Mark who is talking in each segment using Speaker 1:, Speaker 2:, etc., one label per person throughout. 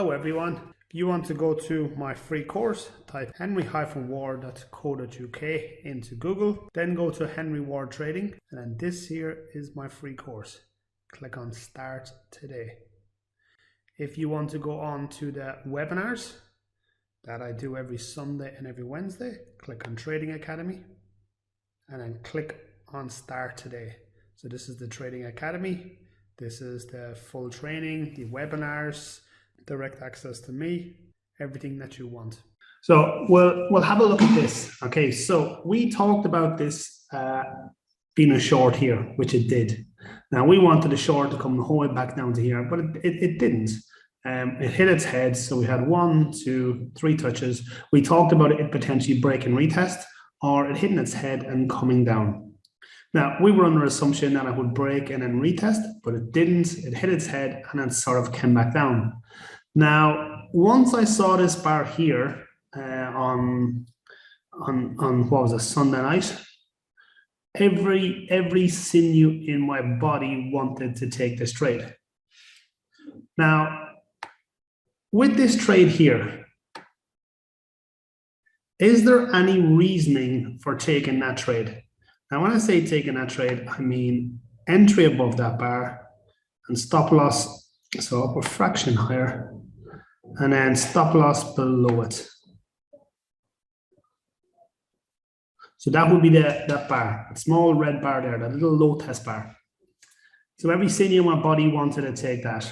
Speaker 1: Hello everyone. If you want to go to my free course, type henry-ward.co.uk into Google, then go to Henry Ward Trading, and then this here is my free course. Click on Start Today. If you want to go on to the webinars that I do every Sunday and every Wednesday, click on Trading Academy and then click on Start Today. So this is the Trading Academy. This is the full training, the webinars, direct access to me, everything that you want. So we'll have a look at this. Okay, so we talked about this being a short here, which it did. Now we wanted the short to come the whole way back down to here, but it didn't. It hit its head, so we had 1, 2, 3 touches. We talked about it potentially break and retest, or it hitting its head and coming down. Now, we were under assumption that it would break and then retest, but it didn't. It hit its head and then sort of came back down. Now, once I saw this bar here on what was it, Sunday night, every sinew in my body wanted to take this trade. Now, with this trade here, is there any reasoning for taking that trade? Now, when I say taking that trade, I mean entry above that bar and stop loss, so up a fraction higher, and then stop loss below it. So that would be that bar, that small red bar there, that little low test bar. So every sinew in my body wanted to take that.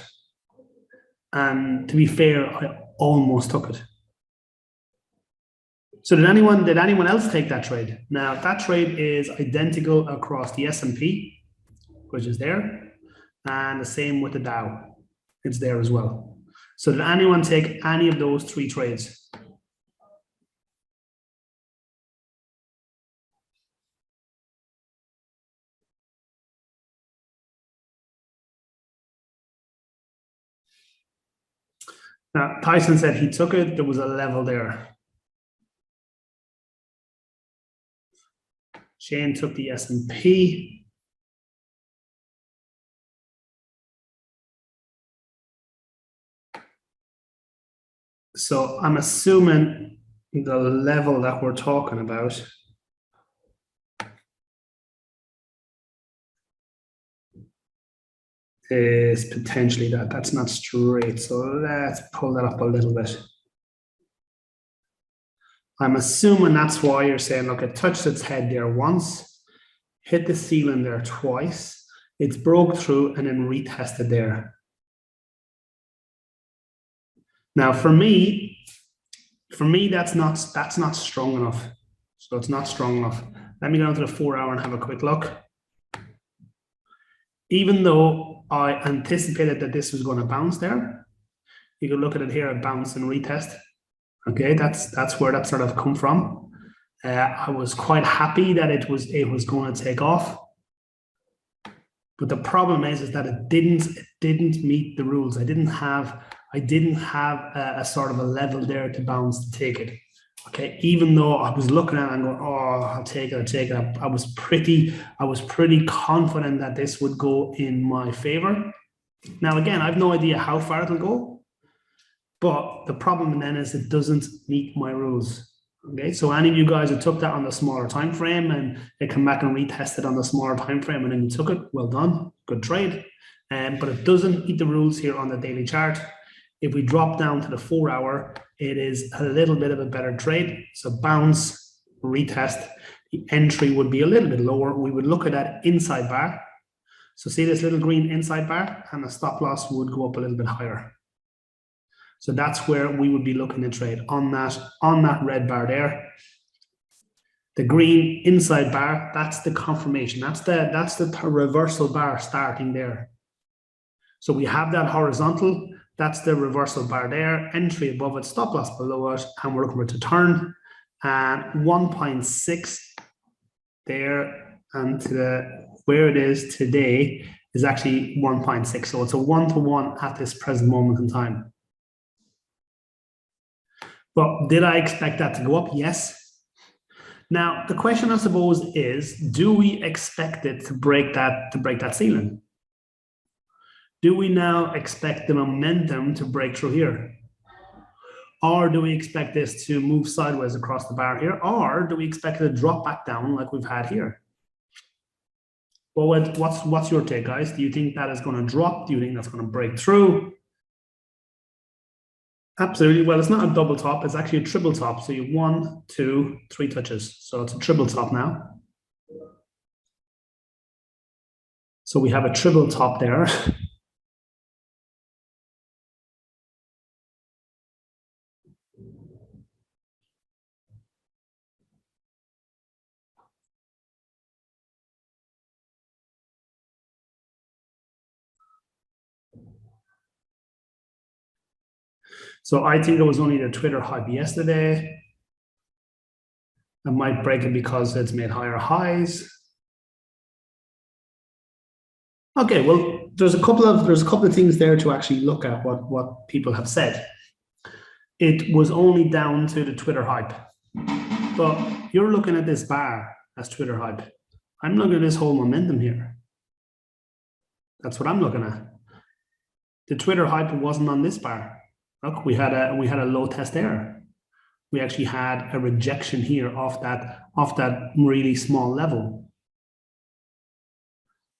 Speaker 1: And to be fair, I almost took it. So did anyone else take that trade? Now that trade is identical across the S&P, which is there, and the same with the Dow. It's there as well. So did anyone take any of those 3 trades? Now Tyson said he took it. There was a level there. Shane took the S&P. So I'm assuming the level that we're talking about is potentially that's not straight. So let's pull that up a little bit. I'm assuming that's why you're saying, look, it touched its head there once, hit the ceiling there twice, it's broke through and then retested there. Now for me, that's not strong enough. So it's not strong enough. Let me go into the 4-hour and have a quick look. Even though I anticipated that this was going to bounce there, you can look at it here, a bounce and retest. Okay, that's where that sort of come from. I was quite happy that it was going to take off, but the problem is that it didn't meet the rules. I didn't have a sort of a level there to bounce to take it. Okay, even though I was looking at it and going, oh, I'll take it. I was pretty confident that this would go in my favor. Now again, I have no idea how far it'll go. But the problem then is it doesn't meet my rules. Okay, so any of you guys who took that on the smaller time frame and they come back and retested on the smaller time frame and then you took it, well done, good trade. But it doesn't meet the rules here on the daily chart. If we drop down to the 4-hour, it is a little bit of a better trade. So bounce, retest, the entry would be a little bit lower. We would look at that inside bar. So see this little green inside bar, and the stop loss would go up a little bit higher. So that's where we would be looking to trade on that red bar there. The green inside bar, that's the confirmation. That's the reversal bar starting there. So we have that horizontal, that's the reversal bar there, entry above it, stop loss below it, and we're looking for it to turn. And 1.6 there, and where it is today is actually 1.6. So it's a 1-to-1 at this present moment in time. But did I expect that to go up? Yes. Now, the question I suppose is, do we expect it to break that ceiling? Do we now expect the momentum to break through here? Or do we expect this to move sideways across the bar here? Or do we expect it to drop back down like we've had here? Well, what's your take, guys? Do you think that is going to drop? Do you think that's going to break through? Absolutely. Well, it's not a double top. It's actually a triple top. So you have 1, 2, 3 touches. So it's a triple top now. So we have a triple top there. So I think it was only the Twitter hype yesterday. I might break it because it's made higher highs. Okay, well, there's a couple of things there to actually look at what people have said. It was only down to the Twitter hype, but you're looking at this bar as Twitter hype. I'm looking at this whole momentum here. That's what I'm looking at. The Twitter hype wasn't on this bar. Look, we had a low test there. We actually had a rejection here off that really small level.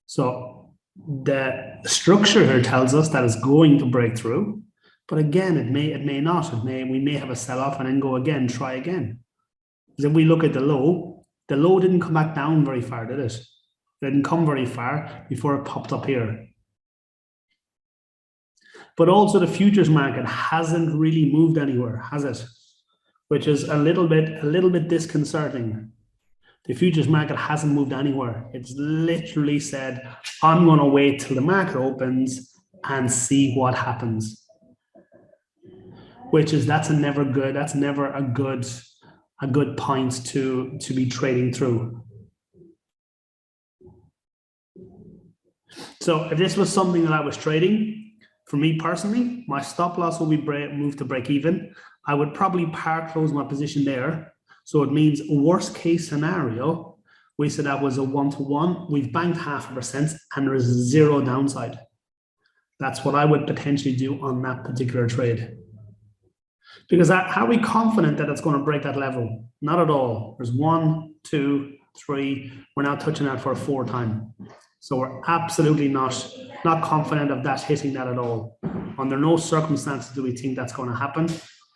Speaker 1: So the structure here tells us that it's going to break through, but again, it may not. We may have a sell-off and then go again, try again. Because if we look at the low didn't come back down very far, did it? It didn't come very far before it popped up here. But also the futures market hasn't really moved anywhere, has it? Which is a little bit disconcerting. The futures market hasn't moved anywhere. It's literally said, I'm going to wait till the market opens and see what happens. That's never a good point to be trading through. So if this was something that I was trading, for me personally, my stop loss will be moved to break even. I would probably par close my position there. So it means worst case scenario, we said that was a 1-to-1. We've banked 0.5% and there is 0 downside. That's what I would potentially do on that particular trade. Because how are we confident that it's going to break that level? Not at all. There's 1, 2, 3. We're now touching that for a 4th time. So we're absolutely not confident of that hitting that at all. Under no circumstances do we think that's going to happen.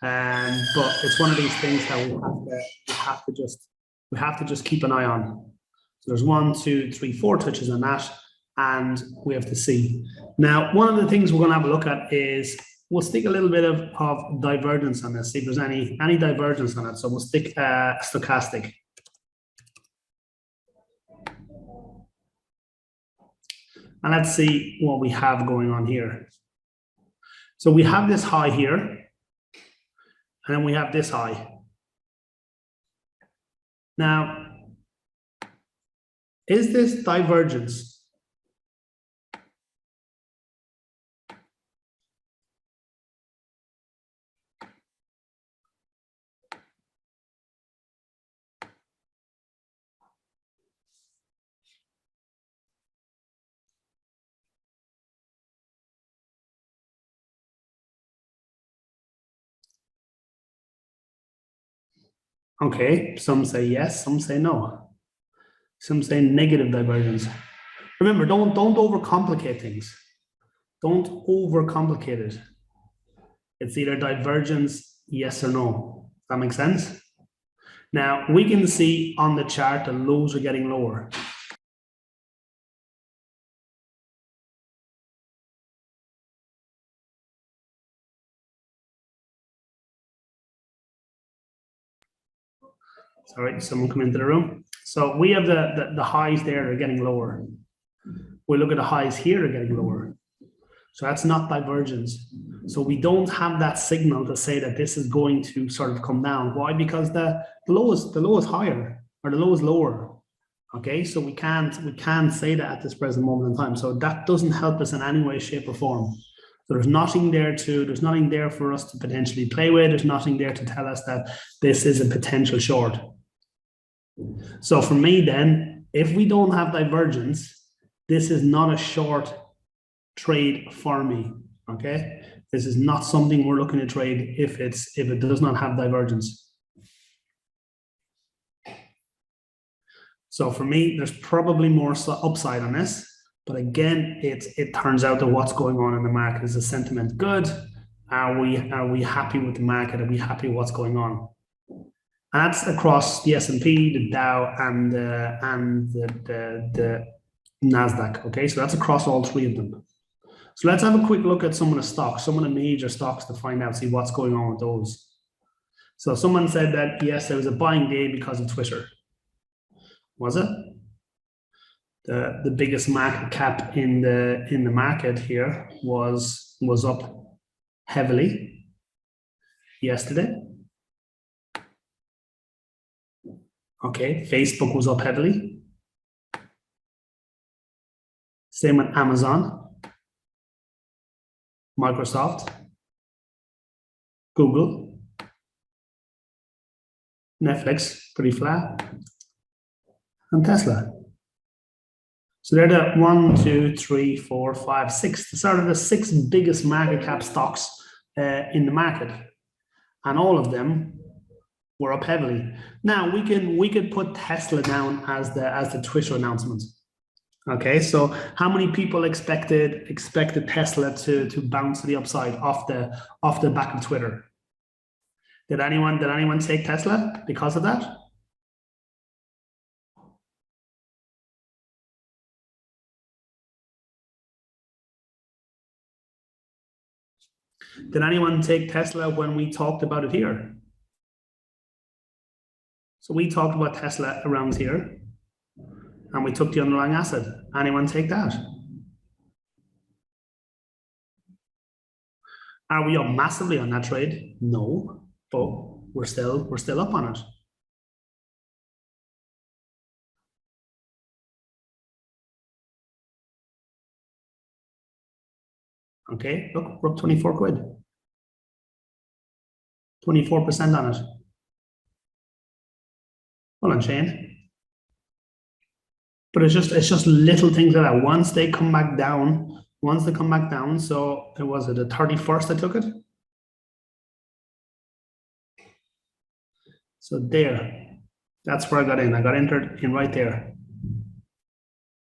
Speaker 1: But it's one of these things that we have to just keep an eye on. So there's 1, 2, 3, 4 touches on that, and we have to see. Now, one of the things we're going to have a look at is we'll stick a little bit of divergence on this, see if there's any divergence on it. So we'll stick stochastic. And let's see what we have going on here. So we have this high here, and then we have this high. Now, is this divergence? Okay, some say yes, some say no. Some say negative divergence. Remember, don't overcomplicate things. Don't overcomplicate it. It's either divergence, yes or no. Does that make sense? Now, we can see on the chart the lows are getting lower. Sorry, someone come into the room. So we have the highs there are getting lower. We look at the highs here are getting lower. So that's not divergence. So we don't have that signal to say that this is going to sort of come down. Why? Because the low is higher or the low is lower. Okay, so we can't say that at this present moment in time. So that doesn't help us in any way, shape, or form. So there's nothing there for us to potentially play with. There's nothing there to tell us that this is a potential short. So for me then, if we don't have divergence, this is not a short trade for me, okay? This is not something we're looking to trade if it does not have divergence. So for me, there's probably more upside on this. But again, it turns out that what's going on in the market. Is the sentiment good? Are we happy with the market? Are we happy with what's going on? And that's across the S&P, the Dow, and the Nasdaq. Okay, so that's across all three of them. So let's have a quick look at some of the stocks, some of the major stocks to find out, see what's going on with those. So someone said that yes, there was a buying day because of Twitter. Was it? The biggest market cap in the market here was up heavily yesterday. Okay, Facebook was up heavily. Same with Amazon, Microsoft, Google, Netflix, pretty flat, and Tesla. So they're the 1, 2, 3, 4, 5, 6. These are the 6 biggest market cap stocks in the market, and all of them were up heavily. Now we could put Tesla down as the Twitter announcement. Okay, so how many people expected Tesla to bounce to the upside off the back of Twitter? Did anyone take Tesla because of that? Did anyone take Tesla when we talked about it here? So we talked about Tesla around here, and we took the underlying asset. Anyone take that? Are we up massively on that trade? No, but we're still up on it. Okay, look, we're up 24 quid. 24% on it. Hold on, Shane. But it's just little things like that. Once they come back down, so it was the 31st I took it. So there, that's where I got in. I got entered in right there.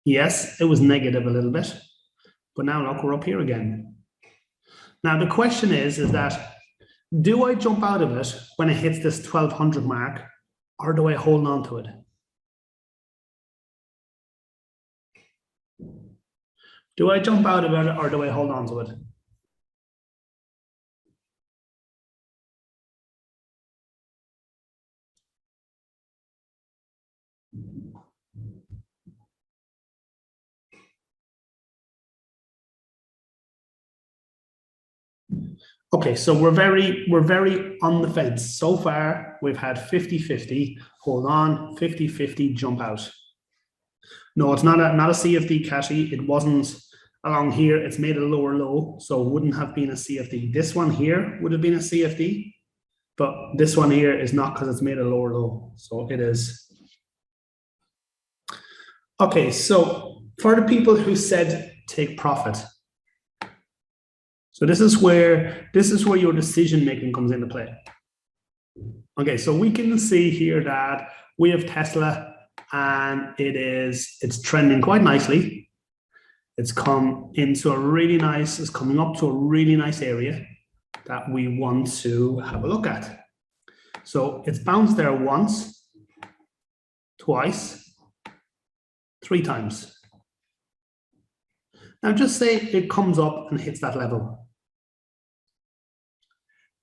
Speaker 1: Yes, it was negative a little bit, but now look, we're up here again. Now the question is that, do I jump out of it when it hits this 1200 mark, or do I hold on to it? Do I jump out of it, or do I hold on to it? Okay, so we're very on the fence. So far, we've had 50-50, hold on, 50-50, jump out. No, it's not a CFD, Kashi. It wasn't along here. It's made a lower low, so it wouldn't have been a CFD. This one here would have been a CFD, but this one here is not because it's made a lower low. So it is. Okay, so for the people who said take profit, so this is where your decision making comes into play. Okay, so we can see here that we have Tesla, and it's trending quite nicely. It's come into a really nice, it's coming up to a really nice area that we want to have a look at. So it's bounced there once, twice, 3 times. Now just say it comes up and hits that level.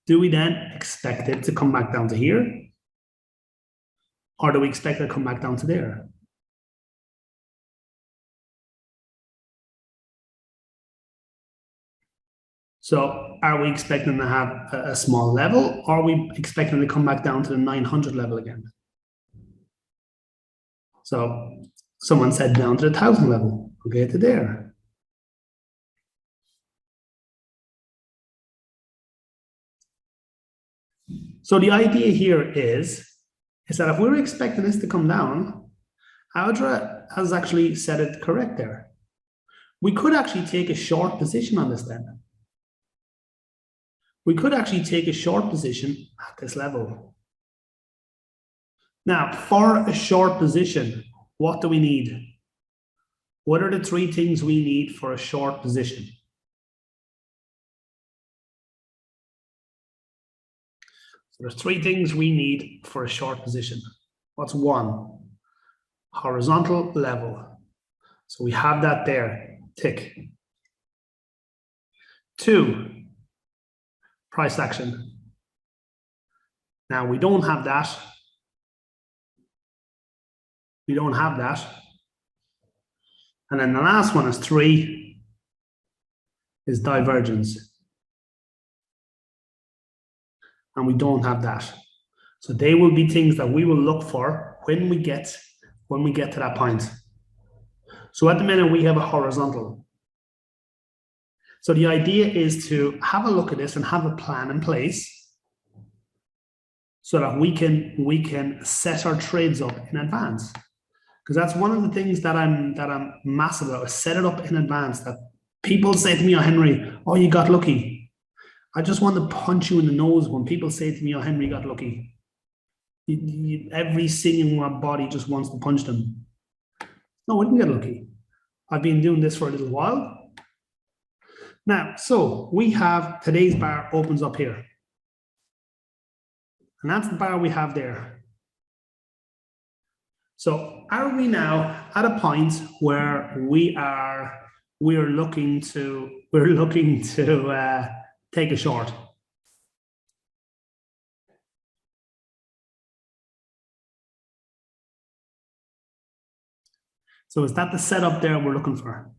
Speaker 1: Do we then expect it to come back down to here? Or do we expect it to come back down to there? So are we expecting to have a small level, or are we expecting to come back down to the 900 level again? So someone said down to the 1000 level, okay, to there. So the idea here is that if we're expecting this to come down, Audra has actually said it correct there. We could actually take a short position on this then. we could actually take a short position at this level. Now, for a short position, what do we need? What are the three things we need for a short position? So there's three things we need for a short position. What's one? Horizontal level. So we have that there, tick. Two, price action. Now we don't have that. We don't have that. And then the last one is three, is divergence. And we don't have that. So they will be things that we will look for when we get to that point. So at the minute we have a horizontal. So the idea is to have a look at this and have a plan in place so that we can set our trades up in advance. Because that's one of the things that I'm massive about, is set it up in advance. That people say to me, "Oh, Henry, oh, you got lucky." I just want to punch you in the nose when people say to me, "Oh, Henry got lucky." Every single one body just wants to punch them. No, I didn't get lucky. I've been doing this for a little while. Now, so we have today's bar opens up here. And that's the bar we have there. So are we now at a point where we're looking to take a short? So is that the setup there we're looking for?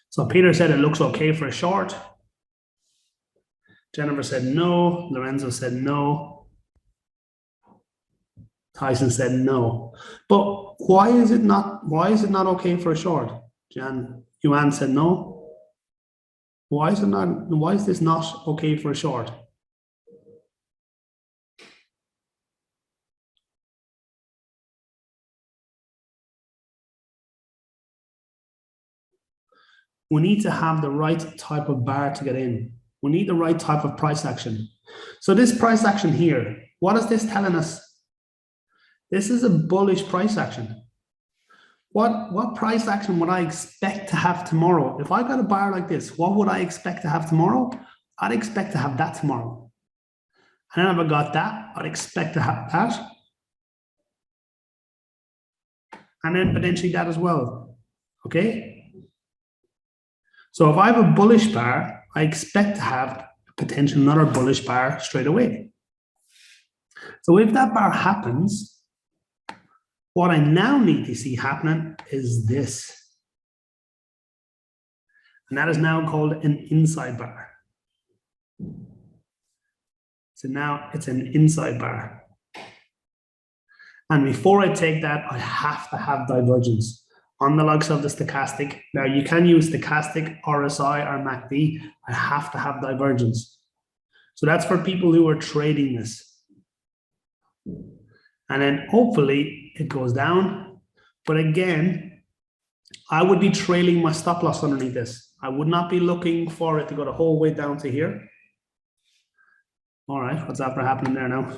Speaker 1: So Peter said it looks okay for a short. Jennifer said no. Lorenzo said no. Tyson said no. But why is it not okay for a short? Yuan said no. Why is this not okay for a short? We need to have the right type of bar to get in. We need the right type of price action. So this price action here, what is this telling us? This is a bullish price action. What price action would I expect to have tomorrow? If I got a bar like this, what would I expect to have tomorrow? I'd expect to have that tomorrow. And then if I got that, I'd expect to have that. And then potentially that as well. Okay? So if I have a bullish bar, I expect to have potentially another bullish bar straight away. So if that bar happens, what I now need to see happening is this. And that is now called an inside bar. So now it's an inside bar. And before I take that, I have to have divergence on the likes of the stochastic. Now you can use stochastic, RSI, or MACD. I have to have divergence. So that's for people who are trading this. And then hopefully it goes down. But again, I would be trailing my stop loss underneath this. I would not be looking for it to go the whole way down to here. All right, what's after happening there now?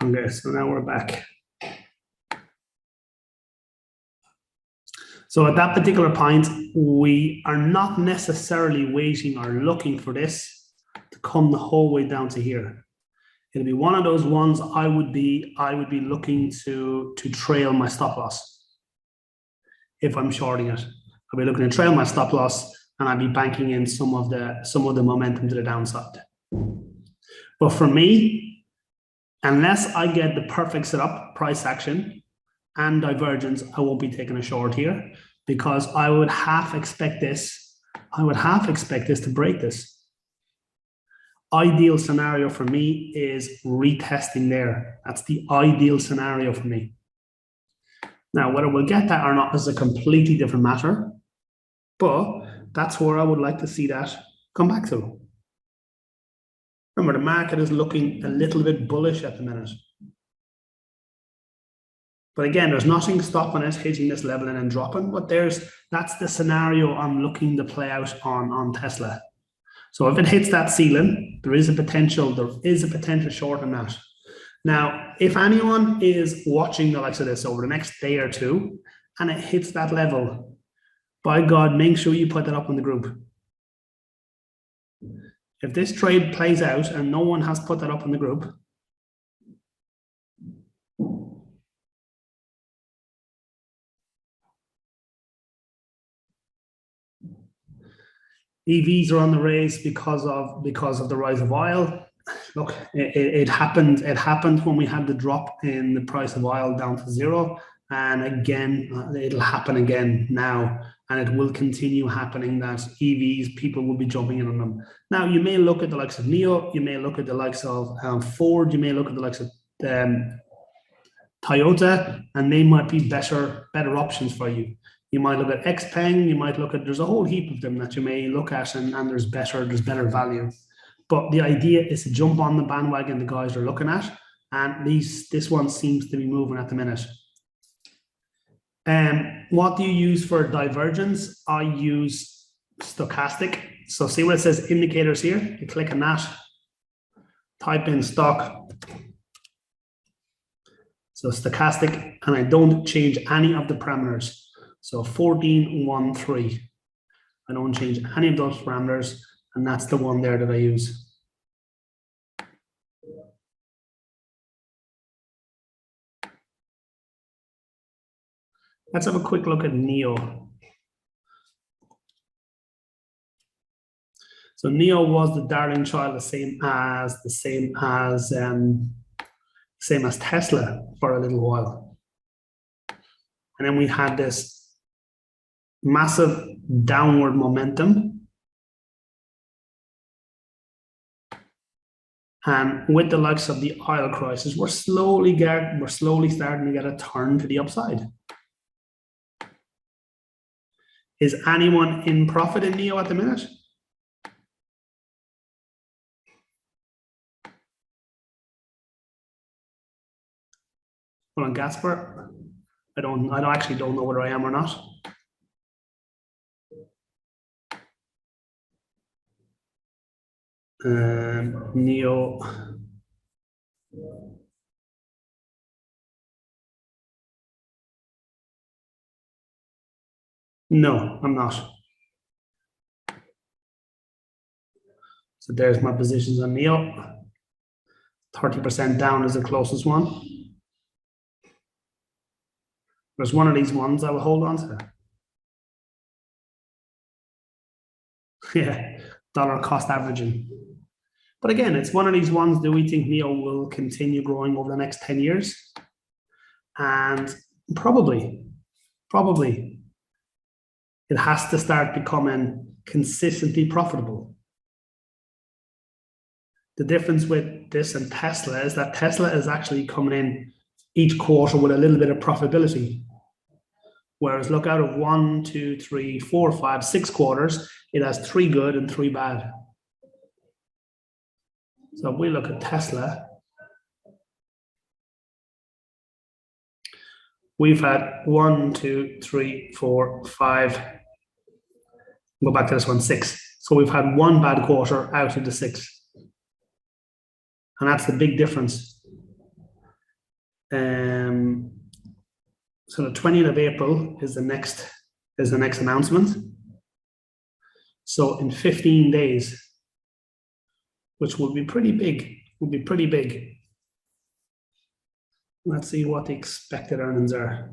Speaker 1: Okay, so now we're back. So at that particular point, we are not necessarily waiting or looking for this to come the whole way down to here. It'll be one of those ones I would be looking to trail my stop loss. If I'm shorting it, I'll be looking to trail my stop loss, and I'll be banking in some of the momentum to the downside. But for me, unless I get the perfect setup, price action, and divergence, I won't be taking a short here because I would half expect this. I would half expect this to break this. Ideal scenario for me is retesting there. That's the ideal scenario for me. Now, whether we'll get that or not is a completely different matter, but that's where I would like to see that come back to. Remember, the market is looking a little bit bullish at the minute. But again, there's nothing stopping it hitting this level and then dropping, but that's the scenario I'm looking to play out on Tesla. So if it hits that ceiling, there is a potential short on that. Now, if anyone is watching the likes of this over the next day or two, and it hits that level, by God, make sure you put that up in the group. If this trade plays out and no one has put that up in the group, EVs are on the raise because of the rise of oil. Look, it happened when we had the drop in the price of oil down to zero, and again, it'll happen again now, and it will continue happening that EVs, people will be jumping in on them. Now, you may look at the likes of NIO, you may look at the likes of Ford, you may look at the likes of Toyota, and they might be better options for you. You might look at XPeng, you might look at, there's a whole heap of them that you may look at, and there's better value. But the idea is to jump on the bandwagon the guys are looking at, and this one seems to be moving at the minute. What do you use for divergence? I use stochastic. So see where it says indicators here? You click on that, type in stock. So stochastic, and I don't change any of the parameters. So 1413. I don't change any of those parameters, and that's the one there that I use. Let's have a quick look at NIO. So NIO was the darling child, the same as Tesla for a little while. And then we had this massive downward momentum. And with the likes of the oil crisis, we're slowly starting to get a turn to the upside. Is anyone in profit in NIO at the minute? Well, on Gasper, I actually don't know whether I am or not. NIO. No, I'm not. So there's my positions on NIO. 30% down is the closest one. There's one of these ones I will hold on to. Yeah, dollar cost averaging. But again, it's one of these ones. Do we think NIO will continue growing over the next 10 years? And probably. It has to start becoming consistently profitable. The difference with this and Tesla is that Tesla is actually coming in each quarter with a little bit of profitability. Whereas look, out of 1, 2, 3, 4, 5, 6 quarters, it has 3 good and 3 bad. So if we look at Tesla, we've had 1, 2, 3, 4, 5. Go back to this one, 6. So we've had 1 bad quarter out of the 6. And that's the big difference. So the 20th of April is the next announcement. So in 15 days, which will be pretty big, Let's see what the expected earnings are.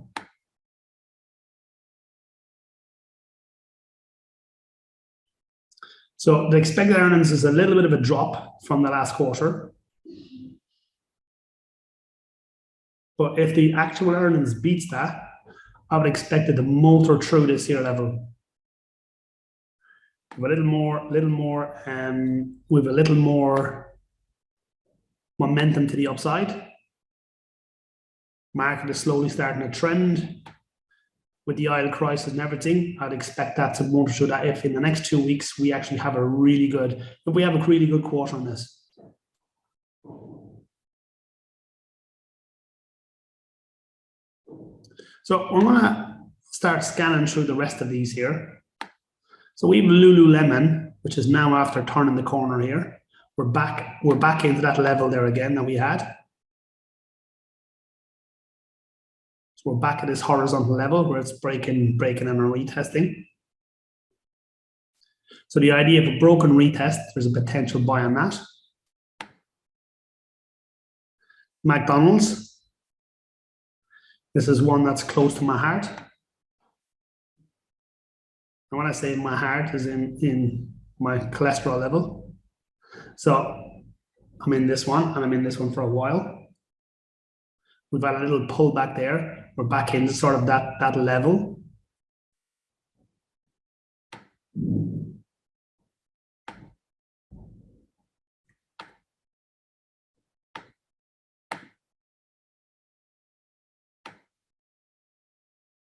Speaker 1: So the expected earnings is a little bit of a drop from the last quarter. But if the actual earnings beats that, I would expect it to motor through this here level. With a little more, with a little more momentum to the upside. Market is slowly starting to trend. With the oil crisis and everything, I'd expect that to motor through that if in the next 2 weeks we actually have a really good quarter on this. So I'm gonna start scanning through the rest of these here. So we have Lululemon, which is now after turning the corner here. We're back into that level there again that we had. So we're back at this horizontal level where it's breaking and retesting. So the idea of a broken retest, there's a potential buy on that. McDonald's. This is one that's close to my heart. And when I say my heart is in my cholesterol level. So I'm in this one, and I'm in this one for a while. We've had a little pullback there. We're back into sort of that level.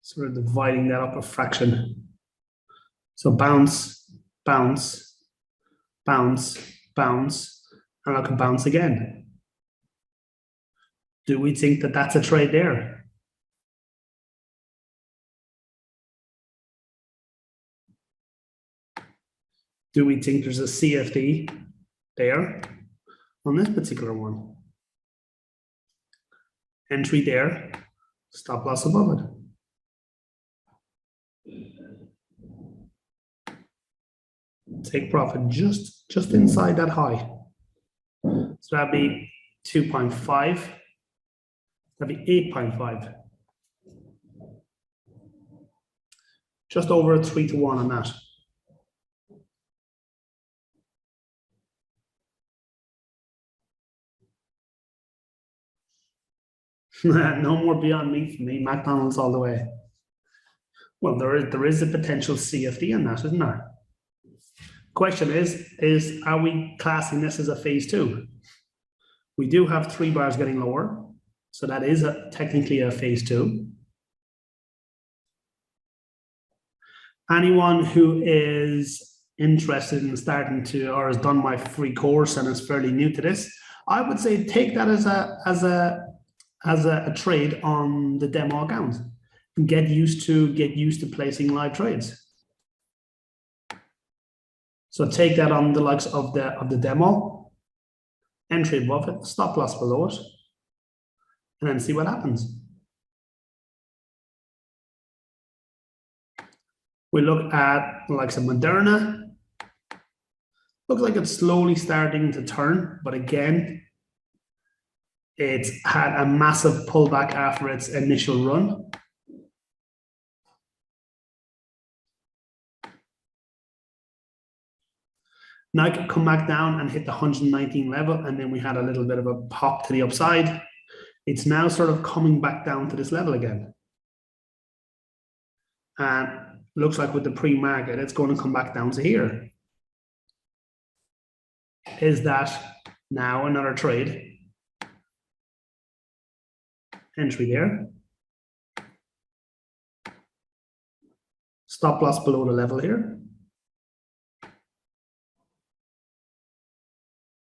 Speaker 1: Sort of dividing that up a fraction. So bounce, bounce, bounce, bounce, and I can bounce again. Do we think that that's a trade there? Do we think there's a CFD there on this particular one? Entry there, stop loss above it. Take profit just inside that high. So that'd be 2.5. That'd be 8.5. Just over a 3-to-1 on that. No more beyond meat for me. McDonald's all the way. Well, there is a potential CFD on that, isn't there? Question is are we classing this as a phase 2? We do have 3 bars getting lower, so that is technically a phase 2. Anyone who is interested in starting to, or has done my free course and is fairly new to this, I would say take that as a trade on the demo account and get used to placing live trades. So take that on the likes of the demo, entry above it, stop loss below it, and then see what happens. We look at the likes of Moderna. Looks like it's slowly starting to turn, but again, it's had a massive pullback after its initial run. Now it can come back down and hit the 119 level, and then we had a little bit of a pop to the upside. It's now sort of coming back down to this level again. And looks like with the pre-market, it's going to come back down to here. Is that now another trade? Entry there. Stop loss below the level here.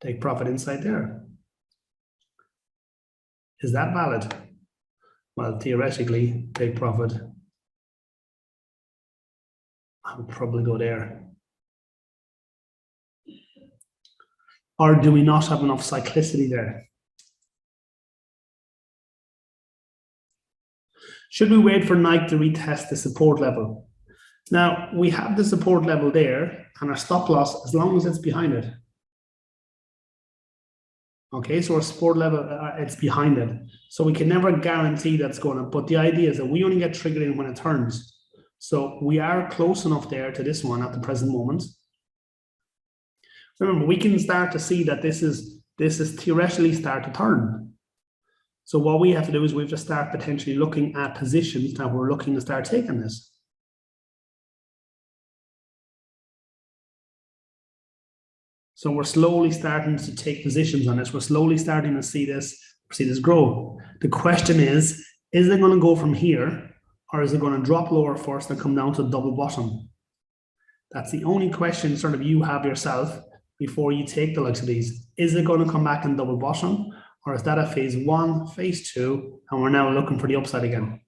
Speaker 1: Take profit inside there. Is that valid? Well, theoretically, take profit. I would probably go there. Or do we not have enough cyclicity there? Should we wait for Nike to retest the support level? Now, we have the support level there, and our stop loss, as long as it's behind it. Okay, so our support level, it's behind it. So we can never guarantee that's going to, but the idea is that we only get triggered in when it turns. So we are close enough there to this one at the present moment. Remember, we can start to see that this is theoretically start to turn. So what we have to do is we have to start potentially looking at positions that we're looking to start taking this. So we're slowly starting to take positions on this. We're slowly starting to see this grow. The question is it going to go from here, or is it going to drop lower first and come down to double bottom? That's the only question sort of you have yourself before you take the likes of these. Is it going to come back and double bottom, or is that a phase one, phase two, and we're now looking for the upside again?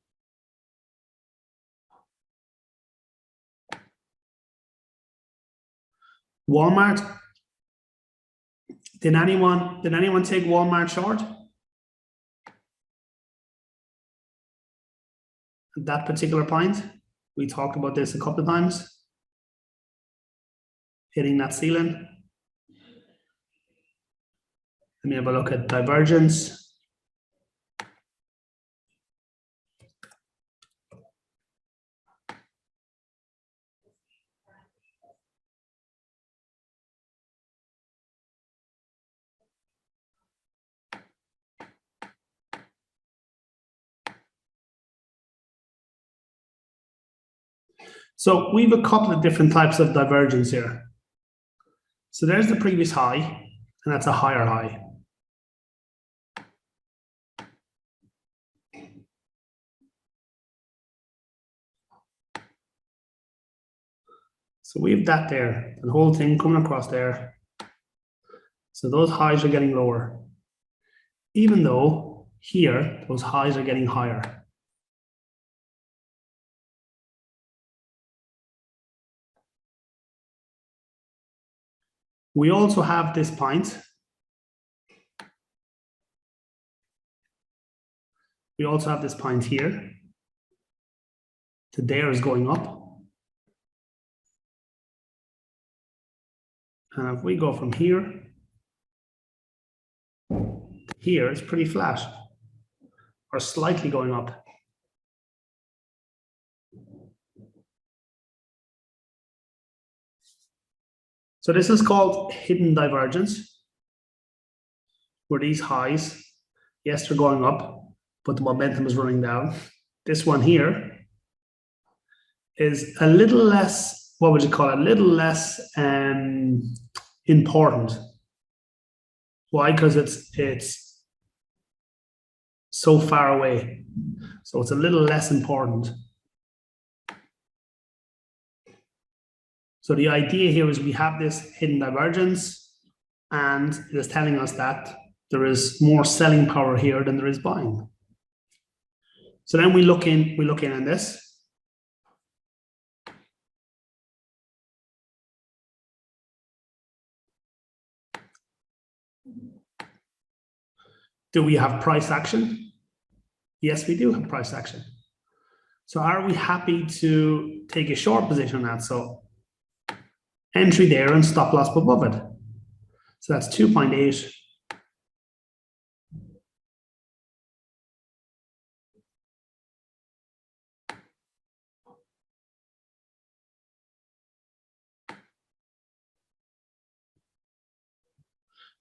Speaker 1: Walmart. Did anyone take Walmart short? At that particular point, we talked about this a couple of times. Hitting that ceiling. Let me have a look at divergence. So we have a couple of different types of divergence here. So there's the previous high, and that's a higher high. So we have that there, the whole thing coming across there. So those highs are getting lower, even though here, those highs are getting higher. We also have this point. We also have this point here. To there is going up. And if we go from here to here, it's pretty flat or slightly going up. So this is called hidden divergence, where these highs, yes, they're going up, but the momentum is running down. This one here is a little less, what would you call it? A little less important. Why? Because it's so far away. So it's a little less important. So the idea here is we have this hidden divergence, and it is telling us that there is more selling power here than there is buying. So then we look in on this. Do we have price action? Yes, we do have price action. So are we happy to take a short position on that? So entry there and stop loss above it. So that's 2.8.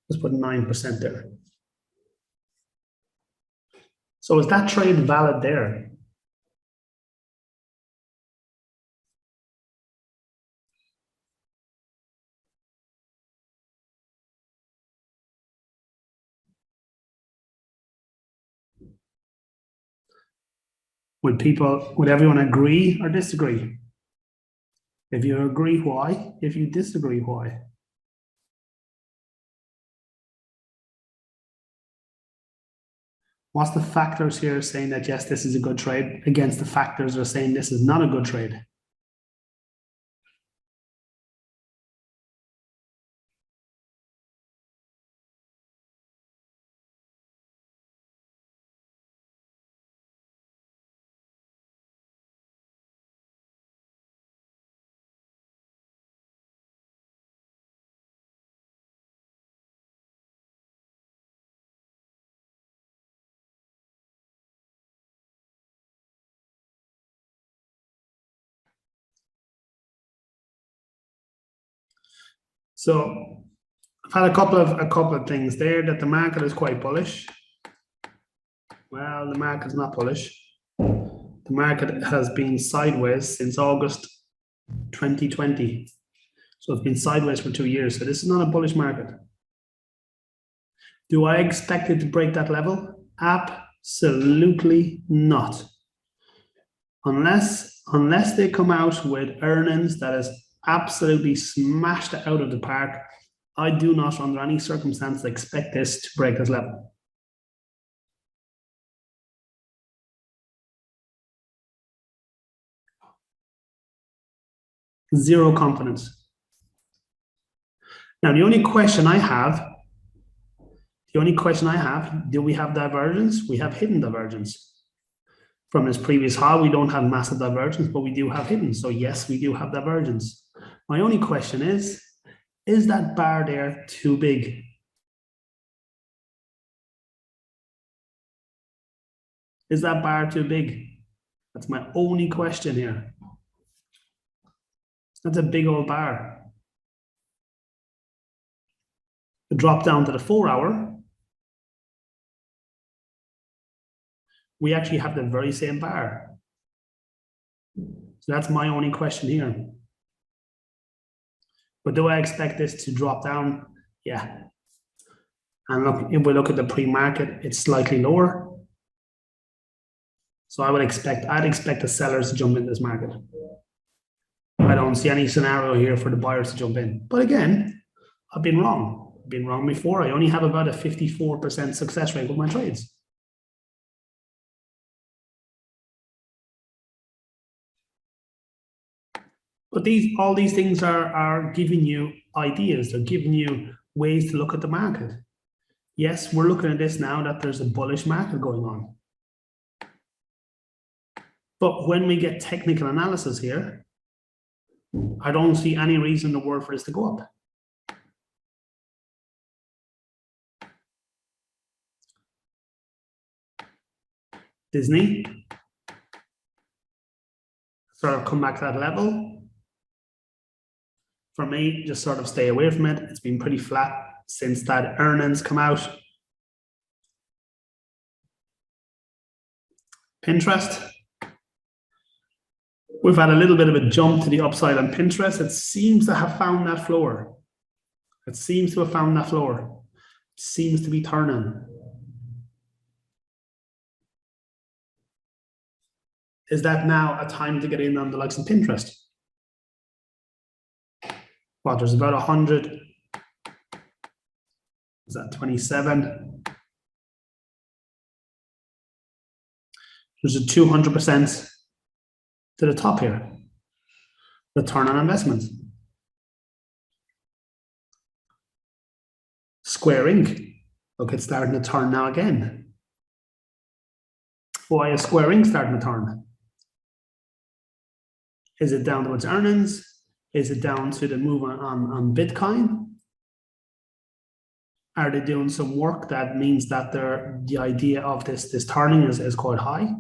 Speaker 1: Let's put 9% there. So is that trade valid there? Would everyone agree or disagree? If you agree, why? If you disagree, why? What's the factors here saying that, yes, this is a good trade against the factors that are saying this is not a good trade? So I've had a couple of things there that the market is quite bullish. Well, the market's not bullish. The market has been sideways since August 2020. So it's been sideways for 2 years. So this is not a bullish market. Do I expect it to break that level? Absolutely not. Unless they come out with earnings that is absolutely smashed out of the park, I do not, under any circumstance, expect this to break this level. Zero confidence. Now, the only question I have, do we have divergence? We have hidden divergence. From this previous high, we don't have massive divergence, but we do have hidden. So yes, we do have divergence. My only question is that bar there too big? Is that bar too big? That's my only question here. That's a big old bar. The drop down to the 4 hour, we actually have the very same bar. So that's my only question here. But do I expect this to drop down? Yeah. And look, if we look at the pre-market, it's slightly lower. So I'd expect the sellers to jump in this market. I don't see any scenario here for the buyers to jump in. But again, I've been wrong. I've been wrong before. I only have about a 54% success rate with my trades. But all these things are giving you ideas. They're giving you ways to look at the market. Yes, we're looking at this now that there's a bullish market going on. But when we get technical analysis here, I don't see any reason in the world for this to go up. Disney, sort of come back to that level. For me, just sort of stay away from it. It's been pretty flat since that earnings come out. Pinterest. We've had a little bit of a jump to the upside on Pinterest. It seems to have found that floor. It seems to be turning. Is that now a time to get in on the likes of Pinterest? Well, there's about 100. Is that 27? There's a 200% to the top here. Return on investment. Square Inc. Look, it's starting to turn now again. Why is Square Inc. starting to turn? Is it down to its earnings? Is it down to the move on Bitcoin? Are they doing some work that means that the idea of this turning is quite high?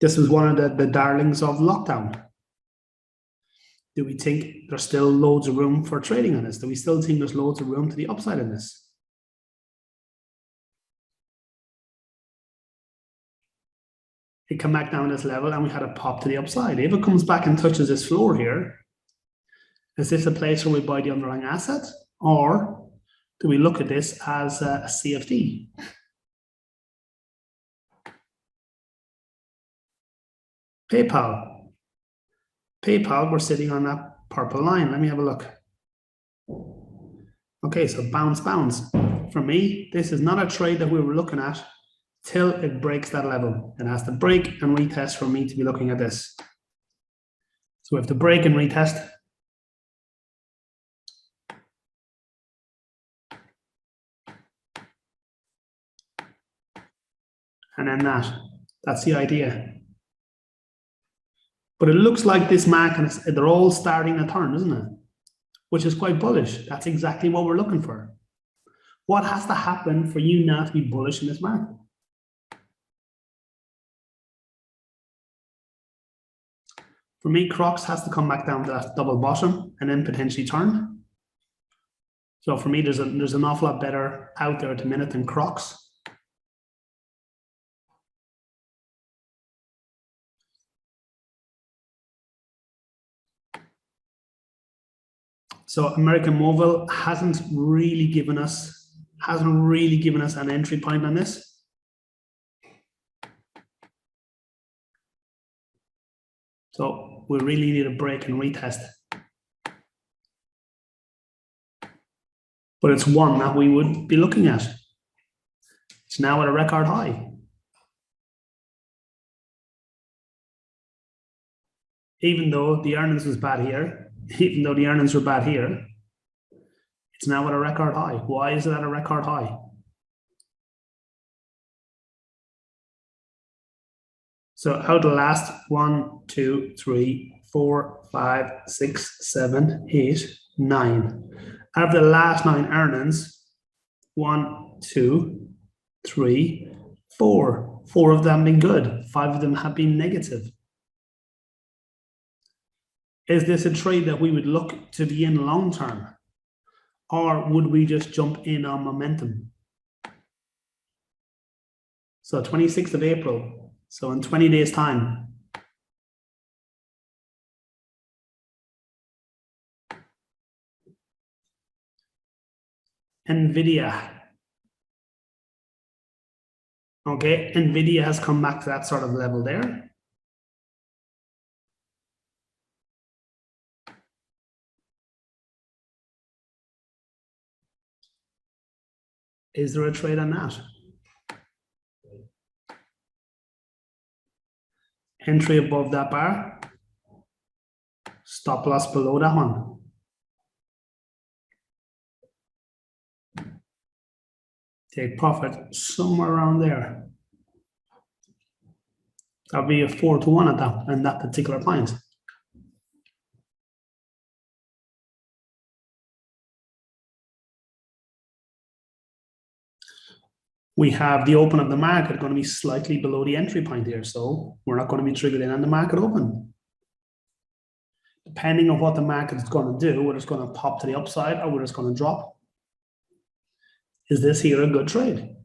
Speaker 1: This was one of the darlings of lockdown. Do we think there's still loads of room for trading on this? Do we still think there's loads of room to the upside in this? It come back down this level and we had a pop to the upside. If it comes back and touches this floor here, is this a place where we buy the underlying asset? Or do we look at this as a CFD? PayPal, we're sitting on that purple line. Let me have a look. Okay, so bounce. For me, this is not a trade that we were looking at till it breaks that level. It has to break and retest for me to be looking at this. So we have to break and retest. And then that's the idea. But it looks like this market, they're all starting to turn, isn't it? Which is quite bullish. That's exactly what we're looking for. What has to happen for you now to be bullish in this market? For me, Crocs has to come back down to that double bottom and then potentially turn. So for me, there's an awful lot better out there at the minute than Crocs. So American Mobile hasn't really given us an entry point on this. So we really need a break and retest. But it's one that we would be looking at. It's now at a record high. Even though the earnings was bad here, even though the earnings were bad here, it's now at a record high. Why is it at a record high? So out of the last 1, 2, 3, 4, 5, 6, 7, 8, 9. Out of the last 9 earnings, 1, 2, 3, 4. 4 of them have been good. 5 of them have been negative. Is this a trade that we would look to be in long term? Or would we just jump in on momentum? So 26th of April, so in 20 days' time. NVIDIA. Okay, NVIDIA has come back to that sort of level there. Is there a trade on that? Entry above that bar. Stop loss below that one. Take profit somewhere around there. That'll be a 4-to-1 at that and that particular point. We have the open of the market going to be slightly below the entry point here, so we're not going to be triggered in on the market open. Depending on what the market is going to do, whether it's going to pop to the upside or whether it's going to drop. Is this here a good trade?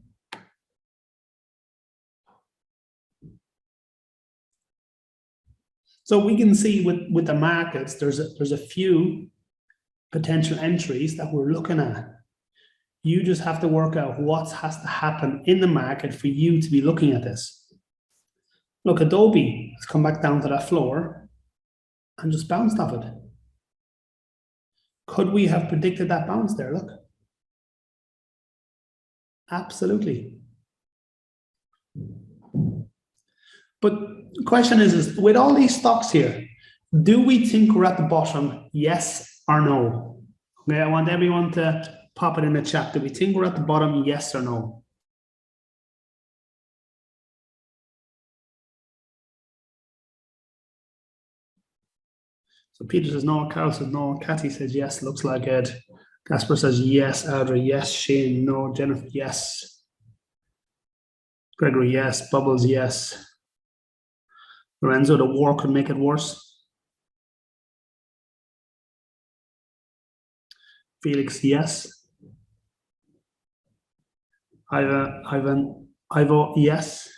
Speaker 1: So we can see with the markets, there's a few potential entries that we're looking at. You just have to work out what has to happen in the market for you to be looking at this. Look, Adobe has come back down to that floor and just bounced off it. Could we have predicted that bounce there? Look. Absolutely. But the question is with all these stocks here, do we think we're at the bottom? Yes or no? Okay, I want everyone to pop it in the chat. Do we think we're at the bottom? Yes or no? So Peter says no, Carol says no, Kathy says yes, looks like it. Casper says yes, Audrey, yes, Shane, no, Jennifer, yes. Gregory, yes, Bubbles, yes. Lorenzo, the war could make it worse. Felix, yes. Ivo, yes.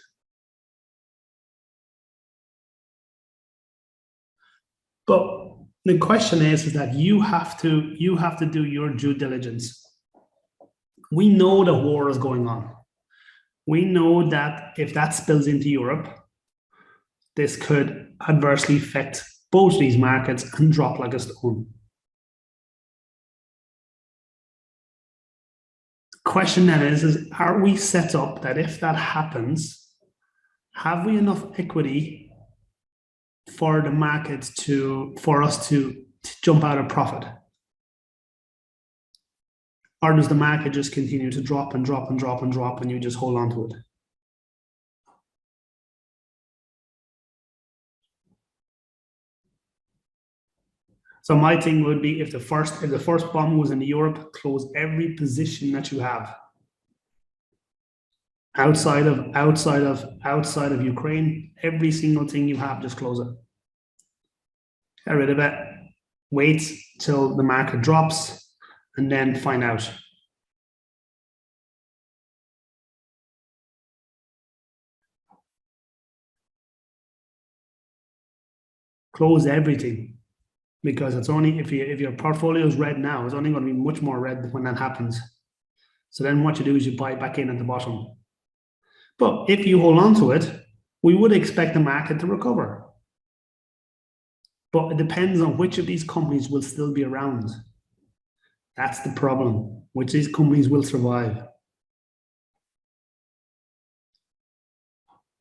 Speaker 1: But the question is that you have to do your due diligence. We know the war is going on. We know that if that spills into Europe, this could adversely affect both these markets and drop like a stone. Question then is are we set up that if that happens, have we enough equity for the market for us to jump out of profit? Or does the market just continue to drop and drop and drop and drop and you just hold on to it? So my thing would be if the first bomb was in Europe, close every position that you have. Outside of Ukraine, every single thing you have, just close it. Get rid of it. Wait till the market drops and then find out. Close everything, because it's only if your portfolio is red now, it's only going to be much more red when that happens. So then what you do is you buy back in at the bottom. But if you hold on to it, we would expect the market to recover. But it depends on which of these companies will still be around. That's the problem. Which of these companies will survive.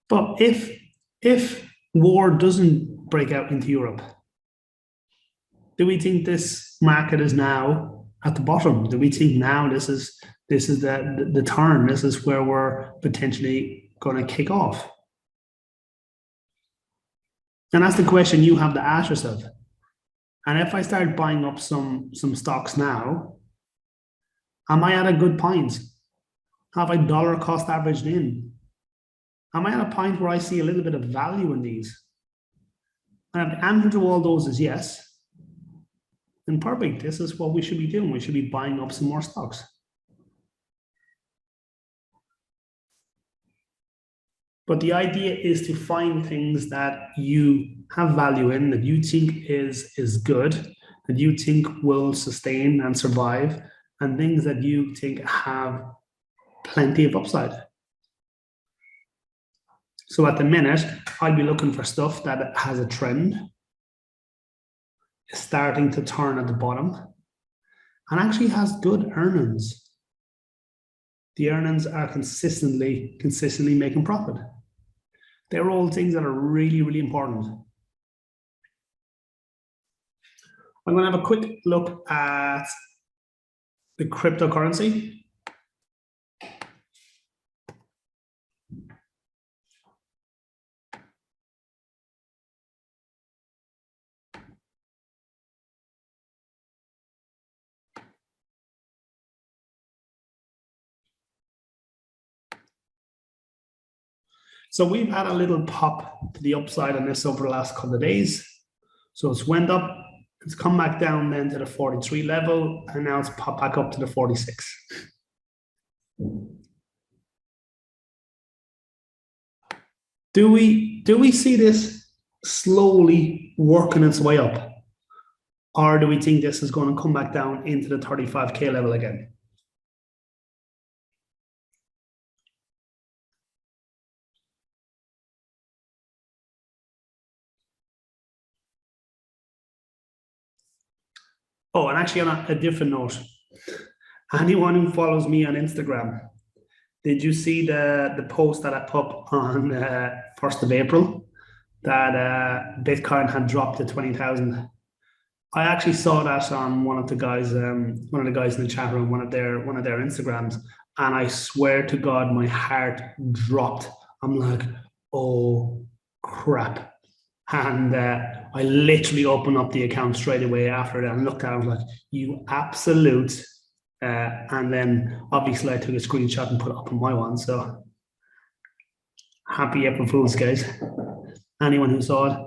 Speaker 1: But if war doesn't break out into Europe, do we think this market is now at the bottom? Do we think now this is the turn? This is where we're potentially going to kick off? And that's the question you have to ask yourself. And if I start buying up some stocks now, am I at a good point? Have I dollar cost averaged in? Am I at a point where I see a little bit of value in these? And if the answer to all those is yes, then perfect. This is what we should be doing. We should be buying up some more stocks. But the idea is to find things that you have value in, that you think is good, that you think will sustain and survive, and things that you think have plenty of upside. So at the minute, I'd be looking for stuff that has a trend, is starting to turn at the bottom, and actually has good earnings. The earnings are consistently making profit. They're all things that are really, really important. I'm going to have a quick look at the cryptocurrency. So we've had a little pop to the upside on this over the last couple of days. So it's went up, it's come back down then to the 43 level, and now it's popped back up to the 46. Do we see this slowly working its way up? Or do we think this is going to come back down into the 35K level again? Oh, and actually on a different note, anyone who follows me on Instagram, did you see the post that I put on 1st of April that Bitcoin had dropped to 20,000? I actually saw that on one of the guys in the chat room, one of their Instagrams, and I swear to God, my heart dropped. I'm like, oh crap. And I literally opened up the account straight away after that and looked at it. I was like, you absolute. And then obviously I took a screenshot and put it up on my one. So happy April Fools, guys. Anyone who saw it.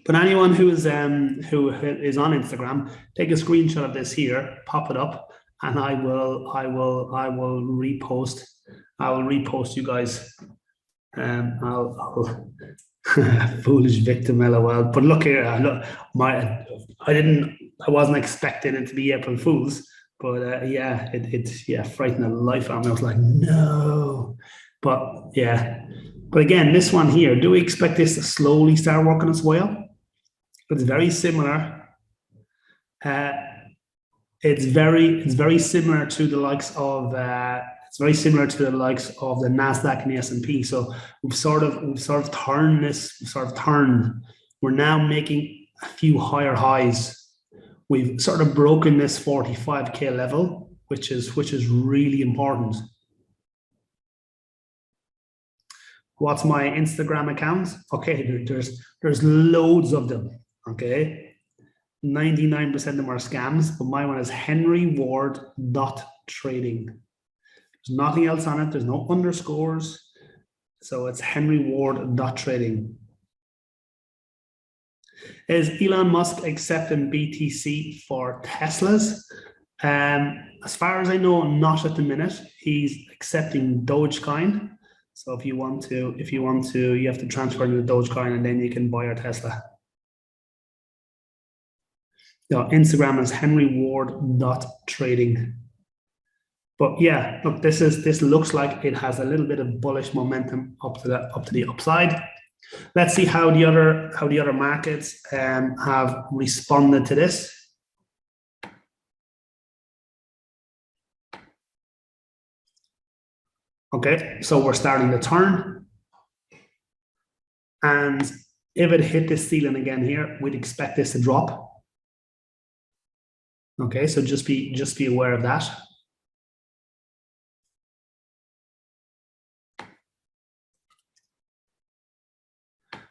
Speaker 1: But anyone who is on Instagram, take a screenshot of this here, pop it up, and I will repost. I will repost you guys. I'll foolish victim, lol. But look here, I wasn't expecting it to be April Fools, but it frightened the life out of me. I was like, no, but yeah. But again, this one here, do we expect this to slowly start working its way up? It's very similar. It's very similar to the likes of the Nasdaq and the S&P. So we've sort of turned this. We're now making a few higher highs. We've sort of broken this 45K level, which is really important. What's my Instagram account? Okay, there's loads of them. Okay, 99% of them are scams, but my one is henryward.trading. There's nothing else on it. There's no underscores. So it's henryward.trading. Is Elon Musk accepting BTC for Teslas? As far as I know, not at the minute. He's accepting Dogecoin. So if you want to, you have to transfer to the Dogecoin and then you can buy your Tesla. No, Instagram is henryward.trading. But yeah, look, this looks like it has a little bit of bullish momentum up to the upside. Let's see how the other markets have responded to this. Okay, so we're starting the turn. And if it hit this ceiling again here, we'd expect this to drop. Okay, so just be aware of that.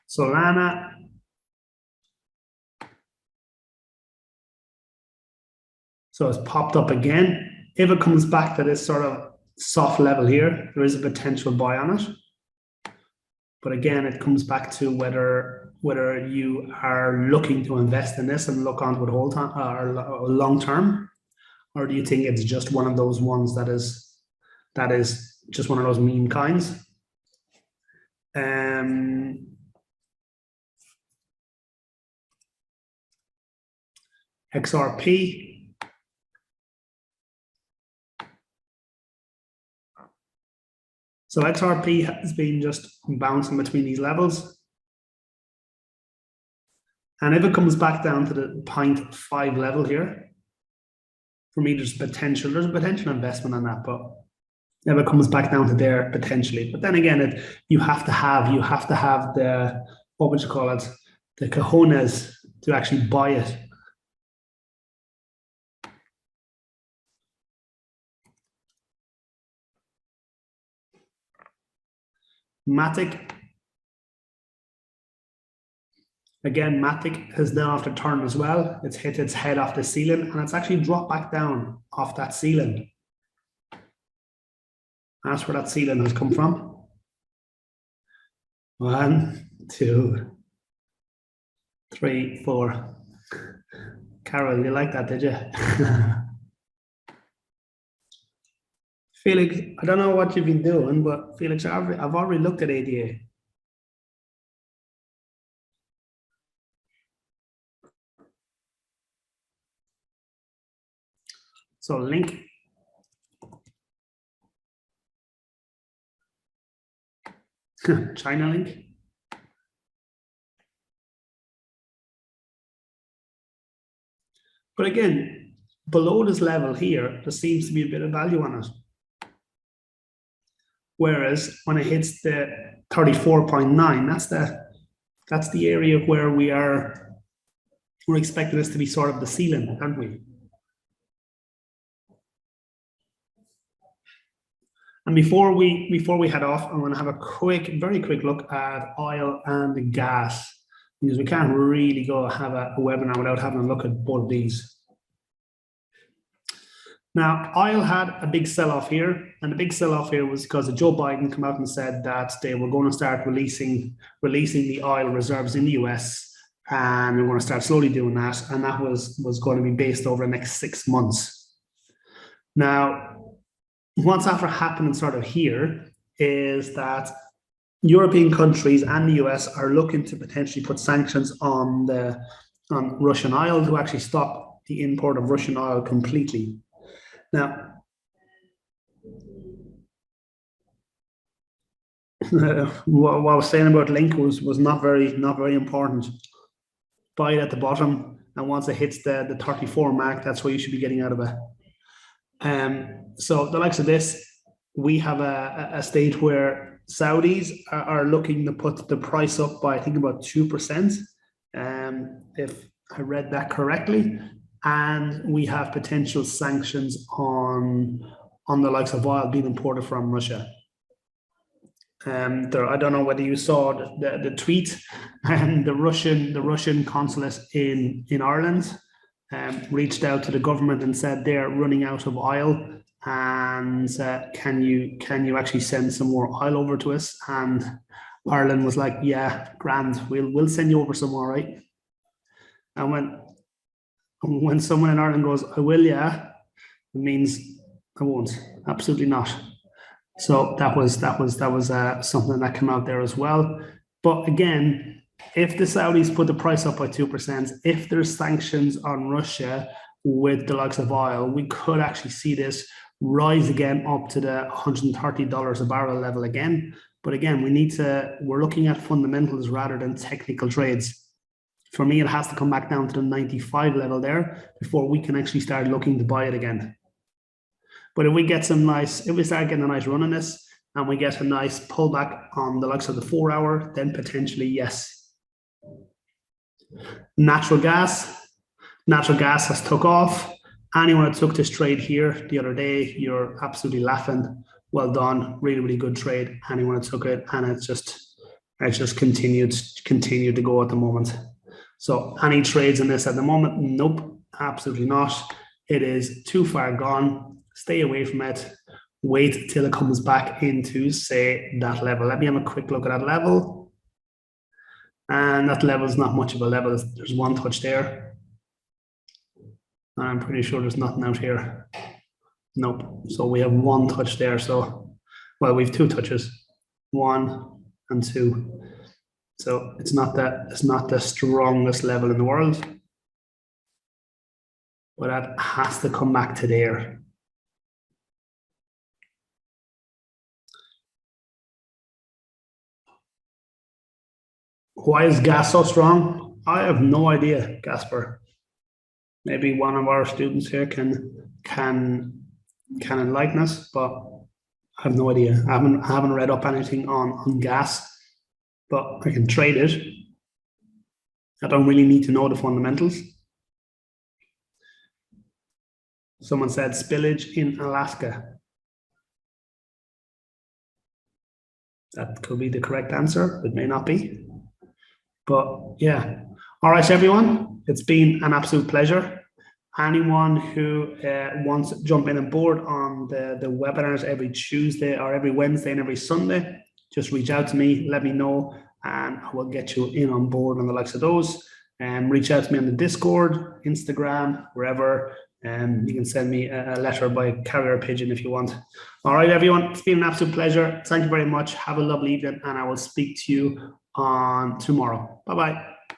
Speaker 1: Solana. So it's popped up again. If it comes back to this sort of soft level here, there is a potential buy on it. But again, it comes back to whether you are looking to invest in this and look onto it whole time or long term, or do you think it's just one of those ones that is just one of those meme kinds? XRP. So XRP has been just bouncing between these levels. And if it comes back down to the 0.5 level here, for me, there's a potential investment on that, but if it comes back down to there, potentially. But then again, you have to have the, what would you call it, the cojones to actually buy it. Matic. Again, Matic has now after turn as well. It's hit its head off the ceiling and it's actually dropped back down off that ceiling. That's where that ceiling has come from. 1, 2, 3, 4. Carol, you like that, did you? Felix, I don't know what you've been doing, but Felix, I've already looked at ADA. So link. China link. But again, below this level here, there seems to be a bit of value on it. Whereas when it hits the 34.9, that's the area where we're expecting this to be sort of the ceiling, aren't we? And before we head off, I'm going to have a very quick look at oil and gas, because we can't really go have a webinar without having a look at both of these. Now, oil had a big sell-off here, and the big sell-off here was because Joe Biden came out and said that they were going to start releasing the oil reserves in the US, and we're going to start slowly doing that, and that was going to be based over the next 6 months. Now, what's after happening sort of here is that European countries and the US are looking to potentially put sanctions on Russian oil to actually stop the import of Russian oil completely. Now, what I was saying about Link was not very important. Buy it at the bottom, and once it hits the 34 mark, that's where you should be getting out of it. So the likes of this, we have a state where Saudis are looking to put the price up by, I think, about 2%, if I read that correctly. And we have potential sanctions on the likes of oil being imported from Russia. I don't know whether you saw the tweet, and the Russian consulate in Ireland reached out to the government and said they're running out of oil, and can you actually send some more oil over to us? And Ireland was like, yeah, grand, we'll send you over some more, right? And when someone in Ireland goes, I will, yeah, it means I won't. Absolutely not. So that was something that came out there as well. But again, if the Saudis put the price up by 2%, if there's sanctions on Russia with the likes of oil, we could actually see this rise again up to the $130 a barrel level again. But again, we're looking at fundamentals rather than technical trades. For me, it has to come back down to the 95 level there before we can actually start looking to buy it again. But if we start getting a nice run on this and we get a nice pullback on the likes of the 4 hour, then potentially yes. Natural gas has took off. Anyone that took this trade here the other day, you're absolutely laughing. Well done, really, really good trade. Anyone that took it, and it's just continued to go at the moment. So any trades in this at the moment? Nope, absolutely not. It is too far gone. Stay away from it. Wait till it comes back into, say, that level. Let me have a quick look at that level. And that level is not much of a level. There's one touch there. I'm pretty sure there's nothing out here. Nope. So we have one touch there. So, well, we have two touches, 1 and 2. So it's not the strongest level in the world, but that has to come back to there. Why is gas so strong? I have no idea, Gasper. Maybe one of our students here can enlighten us, but I have no idea. I haven't read up anything on gas, but I can trade it. I don't really need to know the fundamentals. Someone said spillage in Alaska. That could be the correct answer. It may not be. But yeah. All right, everyone. It's been an absolute pleasure. Anyone who wants to jump in and board on the webinars every Tuesday or every Wednesday and every Sunday, just reach out to me, let me know, and I will get you in on board on the likes of those. Reach out to me on the Discord, Instagram, wherever. You can send me a letter by carrier pigeon if you want. All right, everyone, it's been an absolute pleasure. Thank you very much. Have a lovely evening, and I will speak to you on tomorrow. Bye-bye.